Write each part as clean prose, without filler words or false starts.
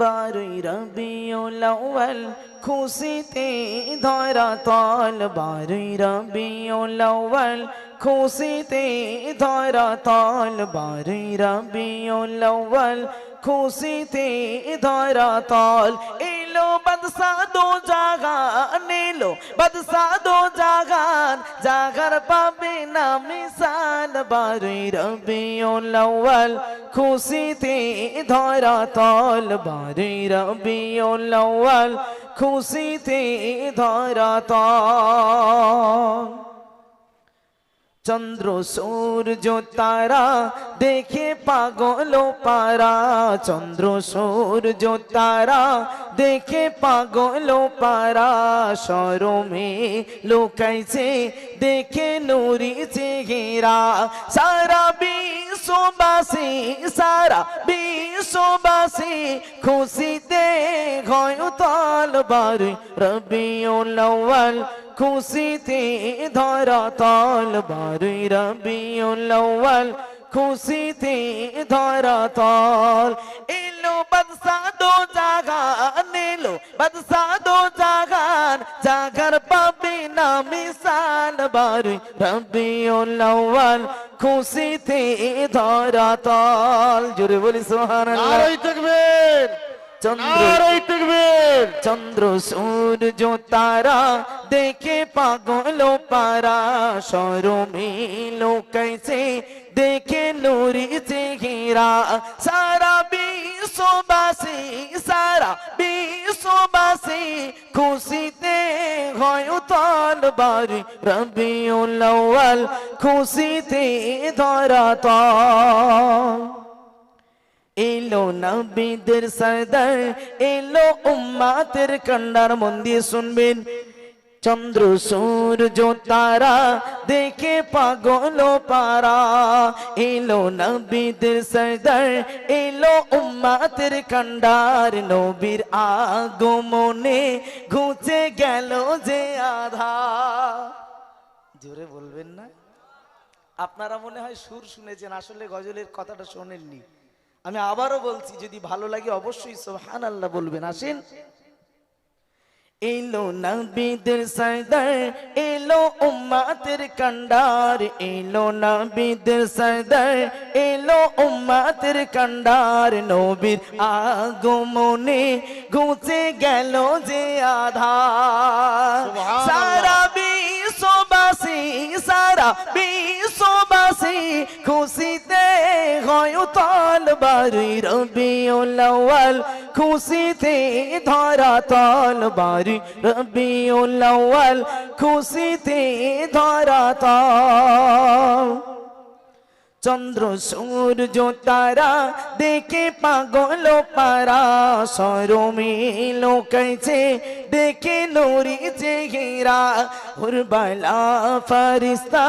বারোই রবিউল আউয়াল খুশিতে ধরা তল, বারোই রবিউল আউয়াল খুশিতে ধরা তল, বারোই রবিউল আউয়াল খুশিতে ধরা তল। এলো বাদশা দো জাগান, এলো বাদশা দো জাগান, জাগার পাবে না মিসাল, বারোই রবিউল আউয়াল খুশিতে ধরা তল, বারোই রবিউল আউয়াল খুশিতে ধরা তল। চন্দ্র সূর্য তারা দেখে পাগল পারা, চন্দ্র সূর্য তারা দেখে পাগল পারা, শরমে লুকাইছে দেখে নূরি চেহারা, সারা বিশ্ববাসী সারা বিশ্ববাসী খুশিতে হয় উতাল, বারোই রবিউল আউয়াল খুশিতে ধরা তল, বারোই রবিউল আউয়াল খুশিতে ধরা তল। এলো বাদশা দো জাগান, এলো বাদশা দো জাগান, জাগার পাবে না মিসাল, বারোই রবিউল আউয়াল খুশিতে ধরা তল। জোরে বলি সুবহানাল্লাহ। নারে তাকবীর, নারে তাকবীর। চন্দ্র সূর্য তারা দেখে পাগল পারা, শরমে লুকাইছে দেখে নূরি চেহারা, সারা বিশ্ববাসী সারা বিশ্ববাসী খুশিতে হয় উতাল, বারোই রবিউল আউয়াল খুশিতে ধরা তল। এলো নবীদের সরদার, এলো উম্মাতের কান্ডার, মন দিয়ে শুনবেন। চন্দ্র সূর্য তারা দেখে পাগল পারা, এলো নবীদের সরদার, এলো উম্মাতের কান্ডার, নবীর আগমনে ঘুচে গেল যে আধা। জোরে বলবেন না? আপনারা মনে হয় সুর শুনেছেন, আসলে গজলের কথাটা শোনেননি। আমি আবারও বলছি, যদি ভালো লাগে অবশ্যই সুবহানাল্লাহ বলবেন। আসেন। এলো নবীদের সরদার, এলো উম্মাতের কান্ডার, এলো নবীদের সরদার, এলো উম্মাতের কান্ডার, নবীর আগমনে ঘুচে গেল যে আধার, সারা বিশ্ববাসী সারা বিশ্ববাসী খুশিতে হয় উতাল, বারোই রবিউল আউয়াল খুশিতে ধরা তল, বারোই রবিউল আউয়াল খুশিতে ধরা তল। চন্দ্র সূর্য তারা দেখে পাগল পারা, শরমে লুকাইছে দেখে নূরি চেহারা, হুরবালা ফরিস্তা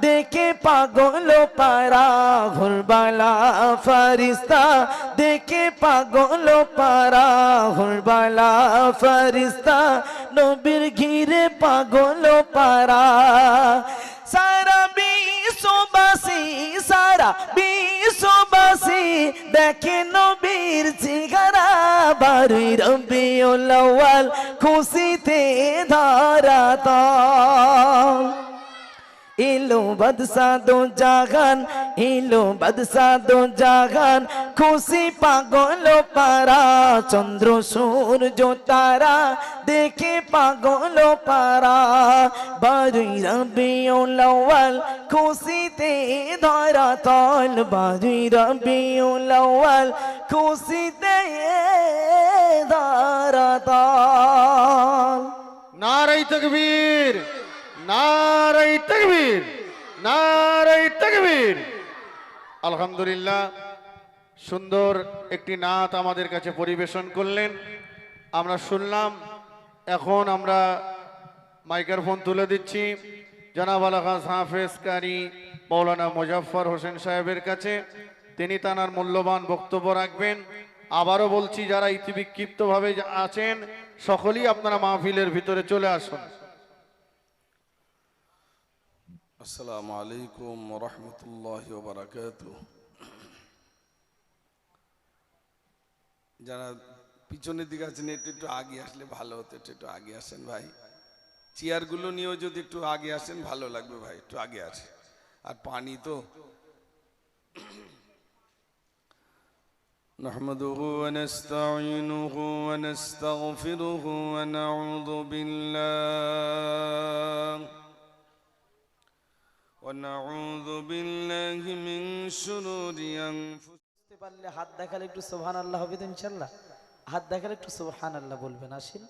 দেখে পাগল পারা, হুরবালা ফরিস্তা দেখে পাগল পারা, হুরবালা ফরিস্তা নবীর ঘিরে পাগল পারা, সারা বিশ্ববাসী সারা বিশ্ববাসী দেখে নবীর চেহারা, বারোই রবিউল আউয়াল খুশিতে ধরা তল। এলো বাদশা দো জাগান, এলো বাদশা দো জাগান, খুশি পাগল পারা, চন্দ্র সূর্য তারা দেখে পাগল পারা, বারোই রবিউল আউয়াল খুশিতে ধরা তল, বারোই রবিউল আউয়াল খুশিতে ধরা তল। নারে তাকবীর, নারে তাকবীর, নারে তাকবীর। আলহামদুলিল্লাহ, সুন্দর একটি নাত আমাদের কাছে পরিবেশন করলেন, আমরা শুনলাম। এখন আমরা মাইক্রোফোন তুলে দিচ্ছি জনাব আলহাজ হাফেজ কারি মৌলানা মুজাফফর হোসেন সাহেবের কাছে। তিনি তার মূল্যবান বক্তব্য রাখবেন। আবারও বলছি, যারা ইতিবিক্ষিপ্তভাবে আছেন সকলেই আপনারা মাহফিলের ভিতরে চলে আসুন। আসসালামু আলাইকুম ওয়া রাহমাতুল্লাহি ওয়া বারাকাতুহু। যারা পিছনের দিকে আছেন, একটু একটু আগে আসলে ভালো হতো, একটু একটু আগে আসেন ভাই। চেয়ারগুলো নিয়েও যদি একটু আগে আসেন ভালো লাগবে ভাই, একটু আগে আসেন। আর পানি তো نحمده ونستعينه ونستغفره ونعوذ بالله من شرور أنفسنا। বুঝতে পারলে হাত দেখালে একটু সুবহানাল্লাহ হবে তো ইনশাআল্লাহ। হাত দেখালে একটু সুবহানাল্লাহ বলবেন, আসেন।